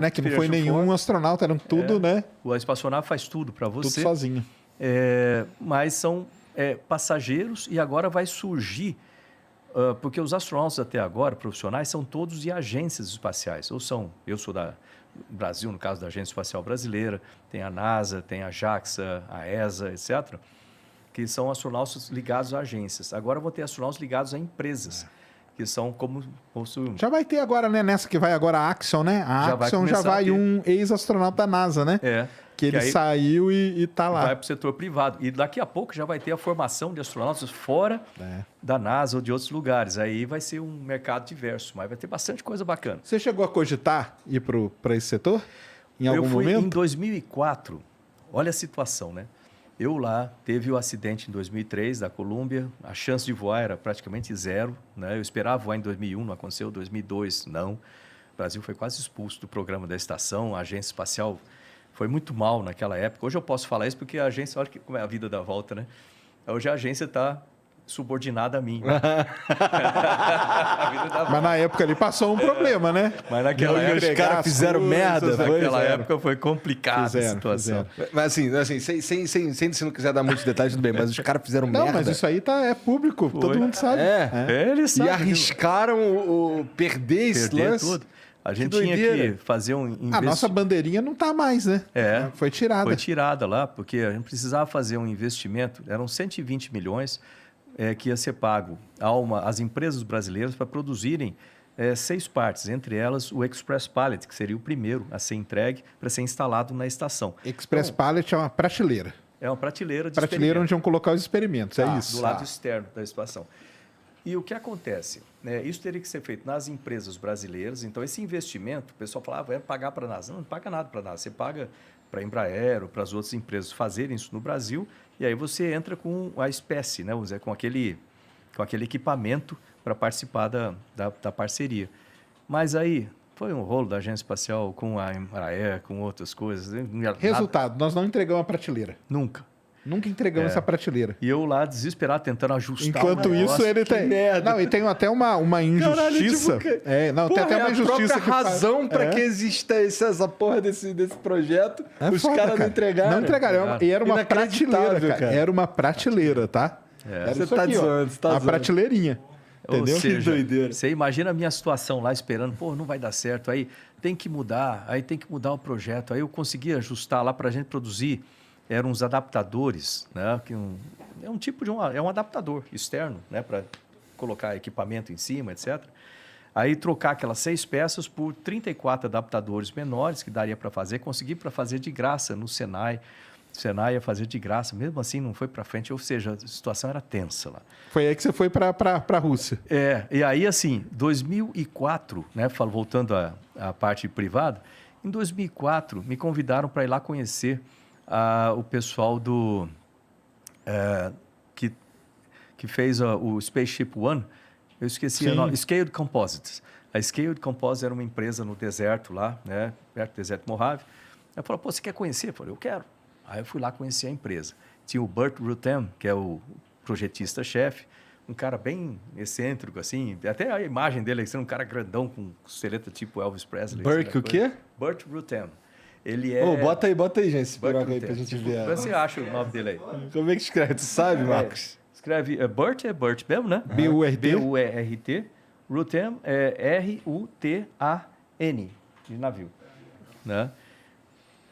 Né? Que não foi nenhum astronauta, eram tudo, né? A espaçonave faz tudo para você. Tudo sozinho. Mas são passageiros e agora vai surgir... porque os astronautas até agora, profissionais, são todos de agências espaciais. Eu sou do Brasil, no caso da Agência Espacial Brasileira, tem a NASA, tem a JAXA, a ESA, etc., que são astronautas ligados a agências. Agora vão ter astronautas ligados a empresas, que são como... Já vai ter agora, né? Nessa que vai agora a Axiom, né? A Axiom já vai um ex-astronauta da NASA, né? Que ele saiu e tá lá. Vai para o setor privado. E daqui a pouco já vai ter a formação de astronautas fora da NASA ou de outros lugares. Aí vai ser um mercado diverso, mas vai ter bastante coisa bacana. Você chegou a cogitar ir para esse setor? Em algum momento? Em 2004, olha a situação, né? Eu lá, teve o acidente em 2003 da Colômbia, a chance de voar era praticamente zero, né? Eu esperava voar em 2001, não aconteceu, em 2002 não. O Brasil foi quase expulso do programa da estação, a agência espacial foi muito mal naquela época. Hoje eu posso falar isso porque a agência, olha como é a vida da volta, né? Hoje a agência está subordinada a mim. Mas na época ali passou um problema, né? Mas naquela época os caras fizeram merda. Naquela época foi complicada a situação. Mas assim sem se não quiser dar muitos detalhes, tudo bem. Mas os caras fizeram merda. Não, mas isso aí é público. Todo mundo sabe. Eles sabem. E arriscaram perder esse lance. Tudo. A gente tinha que fazer um investimento. A nossa bandeirinha não está mais, né? Foi tirada. Foi tirada lá, porque a gente precisava fazer um investimento, eram 120 milhões que ia ser pago às empresas brasileiras para produzirem 6 partes, entre elas o Express Pallet, que seria o primeiro a ser entregue para ser instalado na estação. Express Pallet é uma prateleira. É uma prateleira de prateleira onde vão colocar os experimentos, é isso. Do lado externo da estação. E o que acontece? Isso teria que ser feito nas empresas brasileiras. Então, esse investimento, o pessoal falava, vai pagar para a NASA. Não paga nada para a NASA. Você paga para a Embraer ou para as outras empresas fazerem isso no Brasil. E aí você entra com a espécie, né? Vamos dizer, com aquele equipamento para participar da parceria. Mas aí foi um rolo da agência espacial com a Embraer, com outras coisas. Resultado, nós não entregamos a prateleira. Nunca entregamos essa prateleira. E eu lá desesperado tentando ajustar. Enquanto isso, ele tem. Merda. Não, e tem até uma injustiça. Caralho, tem até uma injustiça. A própria razão para que exista essa porra desse projeto, os caras não entregaram. Não entregaram. E era uma prateleira, cara. Era uma prateleira, tá? Você tá zoando, uma prateleirinha. Entendeu? Ou seja, que doideira. Você imagina a minha situação lá esperando, não vai dar certo, aí tem que mudar o projeto. Aí eu consegui ajustar lá para a gente produzir. Eram uns adaptadores, né? É um tipo de um adaptador externo, né? Para colocar equipamento em cima, etc. Aí trocar aquelas 6 peças por 34 adaptadores menores que daria para fazer. Consegui para fazer de graça no Senai. O Senai ia fazer de graça, mesmo assim não foi para frente. Ou seja, a situação era tensa lá. Foi aí que você foi para a Rússia. E aí assim, 2004, né? Voltando à parte privada, em 2004 me convidaram para ir lá conhecer o pessoal que fez o Spaceship One. Eu esqueci o nome, Scaled Composites. A Scaled Composites era uma empresa no deserto lá, né, perto do deserto Mojave. Ela falou, você quer conhecer? Eu falei, eu quero. Aí eu fui lá conhecer a empresa. Tinha o Burt Rutan, que é o projetista-chefe, um cara bem excêntrico, assim, até a imagem dele, um cara grandão, com costeleta tipo Elvis Presley. Burt o quê? Burt Rutan. Ele bota aí, gente, esse piroca aí pra gente ver. Você acha o nome dele aí? Como é que escreve? Tu sabe, Marcos? Escreve Burt mesmo, né? B-U-R-T. B-U-R-T. Rutan é R-U-T-A-N, de navio. Né?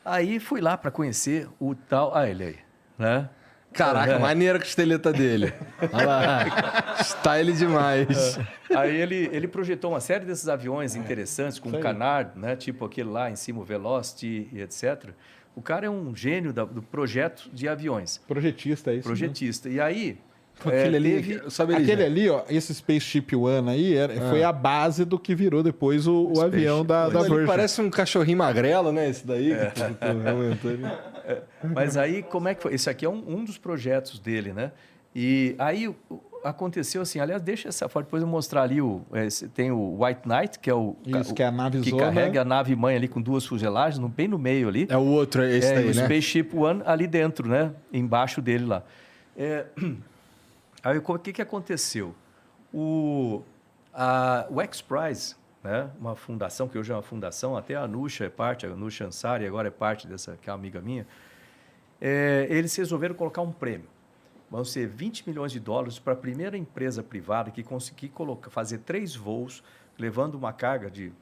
Aí fui lá para conhecer o tal... ele aí, né? Caraca, maneira a costeleta dele. Olha lá, style demais. Aí ele projetou uma série desses aviões interessantes, com o Canard, né? Tipo aquele lá em cima, o Velocity e etc. O cara é um gênio do projeto de aviões. Projetista, é isso? Projetista. E aí... Aquele ali, ó, esse Spaceship One aí, foi a base do que virou depois o avião da Virgin. Parece um cachorrinho magrelo, né? Esse daí. Mas aí, como é que foi? Esse aqui é um dos projetos dele, né? E aí aconteceu assim, aliás, deixa essa foto, depois eu mostrar ali, tem o White Knight, que é que é a nave que carrega a nave mãe ali com 2 fuselagens, bem no meio ali. É o outro, esse daí, o né? Spaceship One ali dentro, né? Embaixo dele lá. Aí o que aconteceu? O X-Prize, né? Uma fundação, que hoje é uma fundação, até a Anusha é parte, a Anusha Ansari agora é parte dessa, que é uma amiga minha. Eles resolveram colocar um prêmio. Vão ser 20 milhões de dólares para a primeira empresa privada que conseguir fazer 3 voos, levando uma carga de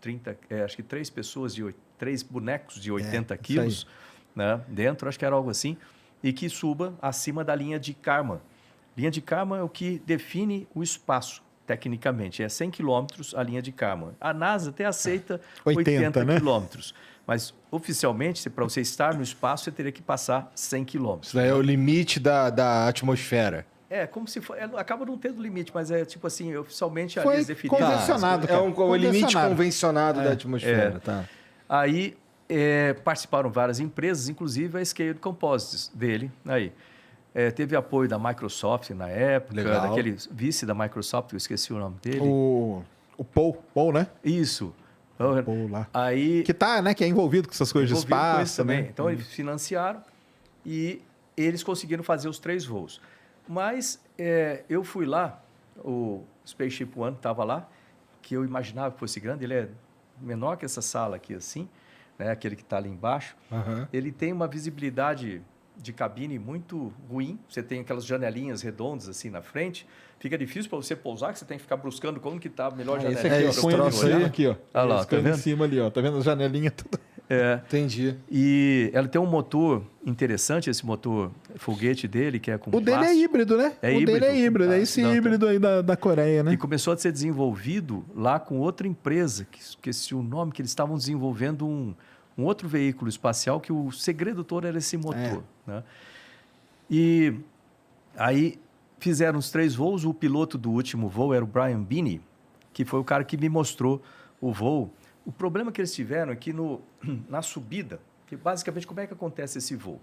30, acho que 3 pessoas, 3 bonecos de 80 quilos, né, dentro, acho que era algo assim, e que suba acima da linha de Kármán. Linha de Kármán é o que define o espaço, tecnicamente. É 100 quilômetros a linha de Kármán. A NASA até aceita 80 quilômetros. Mas, oficialmente, para você estar no espaço, você teria que passar 100 quilômetros. Isso daí é o limite da atmosfera. Como se for, acaba não tendo limite, mas é tipo assim, oficialmente foi ali é definido. Convencionado, é o limite convencionado da atmosfera. Tá. Aí participaram várias empresas, inclusive a Scaled Composites dele. Aí. Teve apoio da Microsoft na época, daquele vice da Microsoft, eu esqueci o nome dele. O Paul, né? Isso. O Paul lá. Aí, que é envolvido com essas coisas de espaço. Com isso também. Né? Então, eles financiaram e eles conseguiram fazer os 3 voos. Mas eu fui lá, o Spaceship One estava lá, que eu imaginava que fosse grande, ele é menor que essa sala aqui assim, né? Aquele que está ali embaixo. Ele tem uma visibilidade de cabine muito ruim, você tem aquelas janelinhas redondas assim na frente, fica difícil para você pousar, que você tem que ficar buscando como que está a melhor janelinha. Esse troço aí, aqui, ó. Olha lá, tá vendo? Em cima ali, ó. Tá vendo a janelinha tudo? Entendi. E ela tem um motor interessante, esse motor foguete dele, que é com plástico. Dele é híbrido, né? Dele é híbrido, é esse híbrido aí da Coreia, né? E começou a ser desenvolvido lá com outra empresa, que esqueci o nome, que eles estavam desenvolvendo um outro veículo espacial, que o segredo todo era esse motor. Né? E aí fizeram os 3 voos, o piloto do último voo era o Brian Binnie, que foi o cara que me mostrou o voo. O problema que eles tiveram é que na subida, que basicamente como é que acontece esse voo?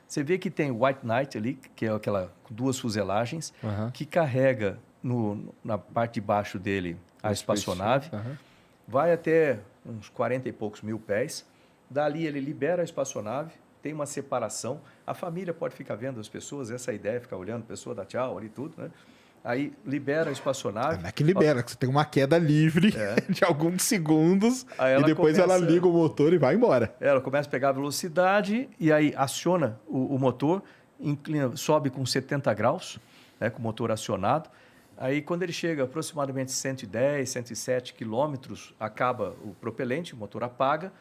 Você vê que tem o White Knight ali, que é aquela com 2 fuselagens, que carrega na parte de baixo dele a espaçonave, vai até uns 40 e poucos mil pés. Dali ele libera a espaçonave, tem uma separação. A família pode ficar vendo as pessoas, essa ideia, ficar olhando, a pessoa dá tchau ali tudo, né? Aí libera a espaçonave. Não é que libera, que você tem uma queda livre de alguns segundos e depois ela liga o motor e vai embora. Ela começa a pegar a velocidade e aí aciona o motor, sobe com 70 graus, né, com o motor acionado. Aí, quando ele chega aproximadamente 110, 107 quilômetros, acaba o propelente, o motor apaga.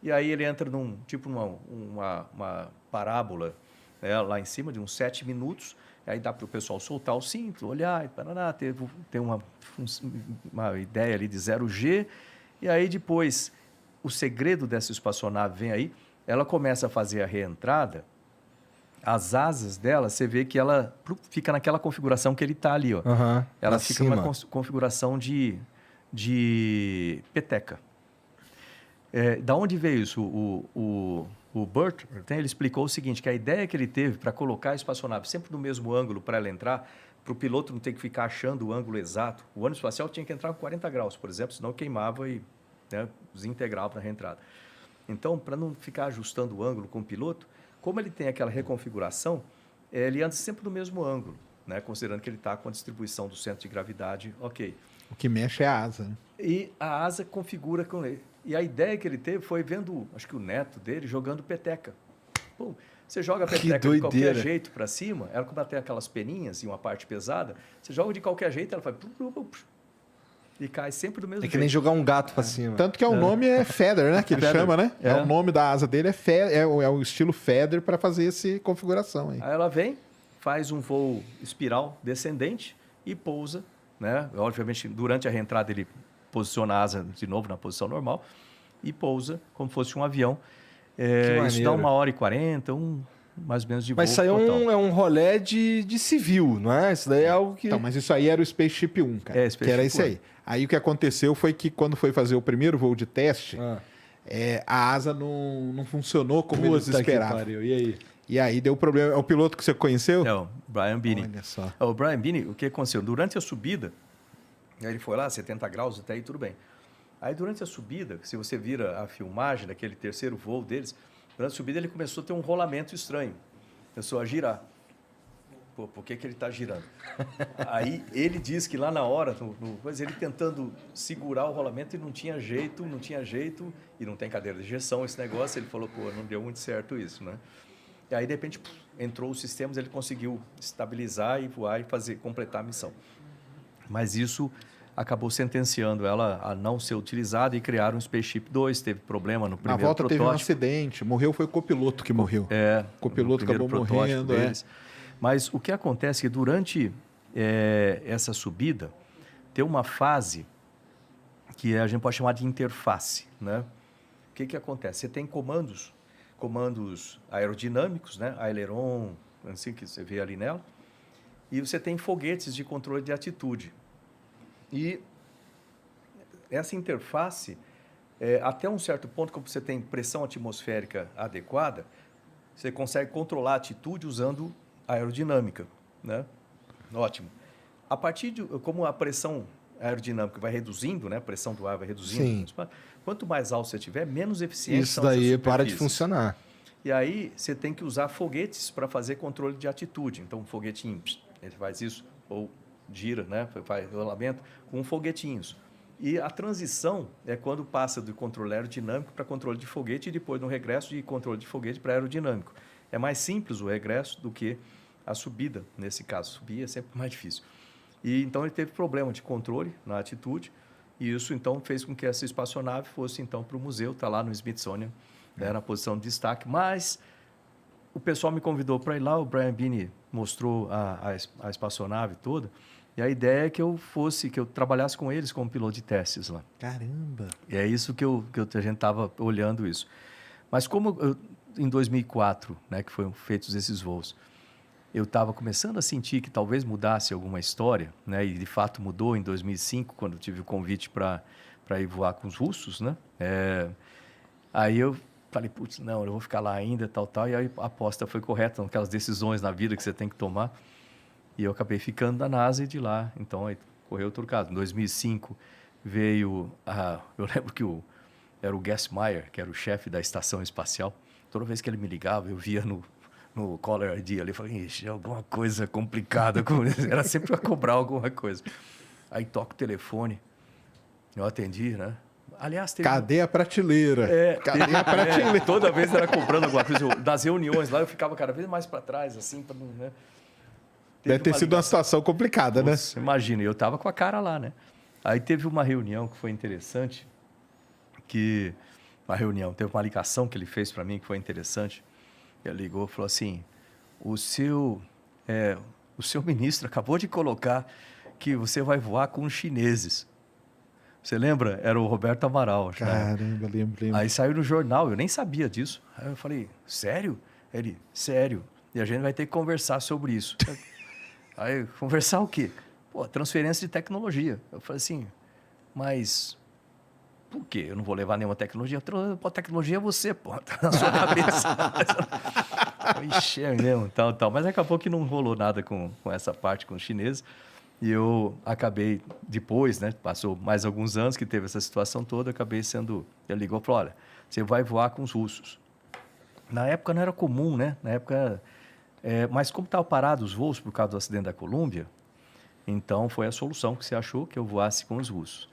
E aí ele entra uma parábola, né, lá em cima de uns 7 minutos. Aí dá para o pessoal soltar o cinto, olhar, ter uma ideia ali de 0G. E aí depois, o segredo dessa espaçonave vem aí, ela começa a fazer a reentrada, as asas dela, você vê que ela fica naquela configuração que ele está ali. Ó. Ela fica numa configuração de peteca. Da onde veio isso? O Burt, ele explicou o seguinte, que a ideia que ele teve para colocar a espaçonave sempre no mesmo ângulo para ela entrar, para o piloto não ter que ficar achando o ângulo exato. O ônibus espacial tinha que entrar com 40 graus, por exemplo, senão queimava e desintegrava para a reentrada. Então, para não ficar ajustando o ângulo com o piloto, como ele tem aquela reconfiguração, ele anda sempre no mesmo ângulo, né? Considerando que ele está com a distribuição do centro de gravidade, ok. O que mexe é a asa. Né? E a asa configura com ele. E a ideia que ele teve foi vendo, acho que o neto dele, jogando peteca. Pum, você joga a peteca de qualquer jeito para cima, ela como ela tem aquelas peninhas e uma parte pesada, você joga de qualquer jeito, ela faz... E cai sempre do mesmo jeito. É que nem jogar um gato para cima. Tanto que o nome é Feather, né? Que ele chama, né? O nome da asa dele é o estilo Feather para fazer essa configuração. Aí ela vem, faz um voo espiral descendente e pousa, né? Obviamente, durante a reentrada ele posiciona a asa de novo na posição normal e pousa como fosse um avião. Isso dá 1h40, mais ou menos de voo. Mas isso aí é um rolê de civil, não é? Isso daí é algo que... Então, mas isso aí era o Spaceship 1, cara. Spaceship que era esse aí. Aí o que aconteceu foi que quando foi fazer o primeiro voo de teste, a asa não funcionou como eles esperavam. E aí? E aí deu problema. É o piloto que você conheceu? É o Brian Binnie. Olha só. O Brian Binnie, o que aconteceu? Durante a subida, ele foi lá, 70 graus, até aí tudo bem. Aí durante a subida, se você vira a filmagem daquele terceiro voo deles, durante a subida ele começou a ter um rolamento estranho. Começou a girar. Pô, por que ele está girando? Aí ele diz que lá na hora, mas ele tentando segurar o rolamento e não tinha jeito, e não tem cadeira de injeção esse negócio, ele falou, pô, não deu muito certo isso, né? E aí, de repente, entrou os sistemas, ele conseguiu estabilizar e voar e completar a missão. Mas isso acabou sentenciando ela a não ser utilizada e criaram um Spaceship 2, teve problema no primeiro protótipo. Na volta teve um acidente, morreu, foi o copiloto que morreu. O copiloto acabou morrendo. Mas o que acontece é que durante essa subida, tem uma fase que a gente pode chamar de interface, né? O que acontece? Você tem comandos aerodinâmicos, né? Aileron, assim que você vê ali nela, e você tem foguetes de controle de atitude. E essa interface, até um certo ponto, como você tem pressão atmosférica adequada, você consegue controlar a atitude usando aerodinâmica, né? Ótimo. A partir de como a pressão aerodinâmica vai reduzindo, né? A pressão do ar vai reduzindo. Sim. Quanto mais alto você tiver, menos eficiente isso daí para de funcionar. E aí você tem que usar foguetes para fazer controle de atitude. Então, um foguetinho, ele faz isso, ou gira, né? Faz rolamento com foguetinhos. E a transição é quando passa do controle aerodinâmico para controle de foguete e depois no regresso de controle de foguete para aerodinâmico. É mais simples o regresso do que a subida, nesse caso. Subir é sempre mais difícil. E então ele teve problema de controle na atitude e isso então fez com que essa espaçonave fosse então para o museu, está lá no Smithsonian, né, na posição de destaque. Mas o pessoal me convidou para ir lá, o Brian Binnie mostrou a espaçonave toda e a ideia é que eu trabalhasse com eles como piloto de testes lá. Caramba! E é isso que a gente estava olhando isso. Mas como em 2004, né, que foram feitos esses voos, eu estava começando a sentir que talvez mudasse alguma história, né, e de fato mudou em 2005, quando eu tive o convite para ir voar com os russos, né? Aí eu falei, putz, não, eu vou ficar lá ainda, tal, e aí a aposta foi correta, aquelas decisões na vida que você tem que tomar. E eu acabei ficando na NASA e de lá, então aí correu outro caso. Em 2005 veio, eu lembro que era o Gessmeyer, que era o chefe da estação espacial. Toda vez que ele me ligava, eu via no Caller ID ali, eu falei, ixi, alguma coisa complicada. Era sempre para cobrar alguma coisa. Aí toca o telefone, eu atendi, né? Aliás, cadê a prateleira? Cadê a prateleira? Toda vez era cobrando alguma coisa. Das reuniões lá, eu ficava cada vez mais para trás, assim, para não... Né? Deve ter sido uma situação complicada, né? Imagina, eu estava com a cara lá, né? Aí teve uma reunião que foi interessante, teve uma ligação que ele fez para mim que foi interessante. Ele ligou e falou assim, o seu ministro acabou de colocar que você vai voar com os chineses. Você lembra? Era o Roberto Amaral. Caramba, lembro. Aí saiu no jornal, eu nem sabia disso. Aí eu falei, sério? Ele, sério. E a gente vai ter que conversar sobre isso. Aí, conversar o quê? Pô, transferência de tecnologia. Eu falei assim, mas por quê? Eu não vou levar nenhuma tecnologia. Pô, tecnologia é você, pô, tá na sua cabeça. Ixi, é mesmo, tal. Mas acabou que não rolou nada com essa parte com os chineses. E eu acabei, depois, né, passou mais alguns anos que teve essa situação toda, acabei sendo... Ele ligou e falou, olha, você vai voar com os russos. Na época não era comum, né? Na época... mas como estavam parados os voos por causa do acidente da Colômbia, então foi a solução que você achou, que eu voasse com os russos.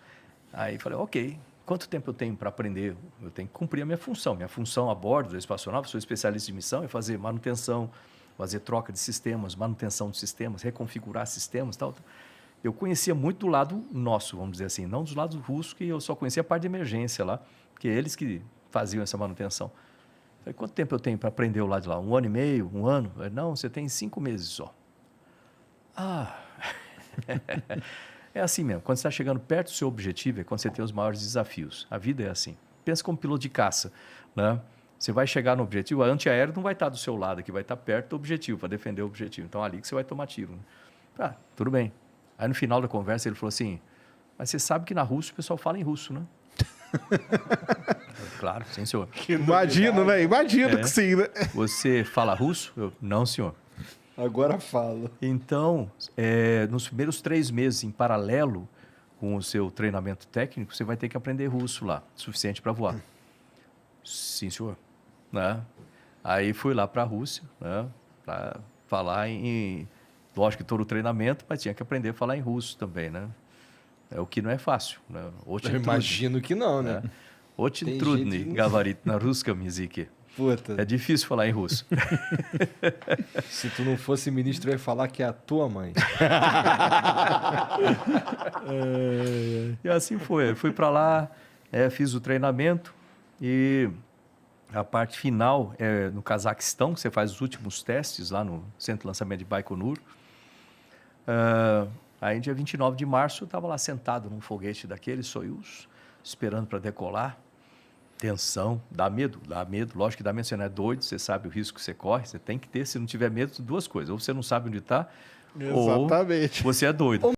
Aí falei, ok, quanto tempo eu tenho para aprender? Eu tenho que cumprir a minha função. Minha função a bordo da espaçonave, sou especialista de missão, é fazer manutenção, fazer troca de sistemas, manutenção de sistemas, reconfigurar sistemas, tal. Eu conhecia muito do lado nosso, vamos dizer assim, não dos lados russos, que eu só conhecia a parte de emergência lá, porque é eles que faziam essa manutenção. Falei, quanto tempo eu tenho para aprender o lado de lá? 1 ano e meio? 1 ano? Falei, não, você tem 5 meses só. É assim mesmo. Quando você está chegando perto do seu objetivo, é quando você tem os maiores desafios. A vida é assim. Pensa como piloto de caça, né? Você vai chegar no objetivo, a antiaéreo não vai estar do seu lado aqui, vai estar perto do objetivo, para defender o objetivo. Então, ali que você vai tomar tiro. Né? Tudo bem. Aí, no final da conversa, ele falou assim, mas você sabe que na Rússia o pessoal fala em russo, né? Claro, sim, senhor. Imagino, né? Imagino que sim, né? Você fala russo? Eu, não, senhor. Agora falo. Então, nos primeiros 3 meses, em paralelo com o seu treinamento técnico, você vai ter que aprender russo lá, suficiente para voar. Sim, senhor. Né? Aí fui lá para a Rússia, né? Para falar em Lógico que todo o treinamento, mas tinha que aprender a falar em russo também, né? O que não é fácil, né? Eu imagino que não, né? Очень трудный говорить на русском языке. Puta. É difícil falar em russo. Se tu não fosse ministro, eu ia falar que é a tua mãe. E assim foi. Eu fui para lá, fiz o treinamento e a parte final é no Cazaquistão, que você faz os últimos testes lá no Centro de Lançamento de Baikonur. Aí, dia 29 de março, eu estava lá sentado num foguete daquele, Soyuz, esperando para decolar. Tensão, dá medo. Lógico que dá medo, você não é doido, você sabe o risco que você corre, você tem que ter, se não tiver medo, duas coisas. Ou você não sabe onde está, ou você é doido.